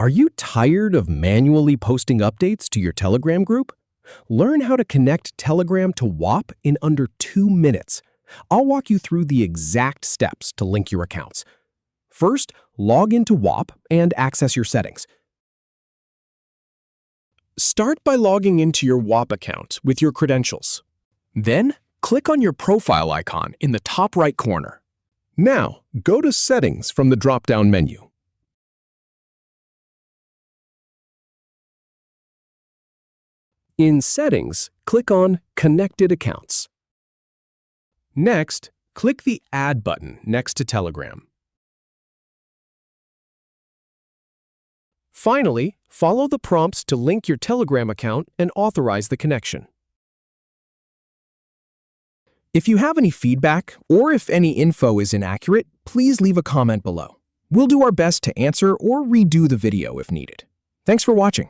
Are you tired of manually posting updates to your Telegram group? Learn how to connect Telegram to Whop in under 2 minutes. I'll walk you through the exact steps to link your accounts. First, log into Whop and access your settings. Start by logging into your Whop account with your credentials. Then, click on your profile icon in the top right corner. Now, go to Settings from the drop-down menu. In Settings, click on Connected Accounts. Next, click the Add button next to Telegram. Finally, follow the prompts to link your Telegram account and authorize the connection. If you have any feedback or if any info is inaccurate, please leave a comment below. We'll do our best to answer or redo the video if needed. Thanks for watching.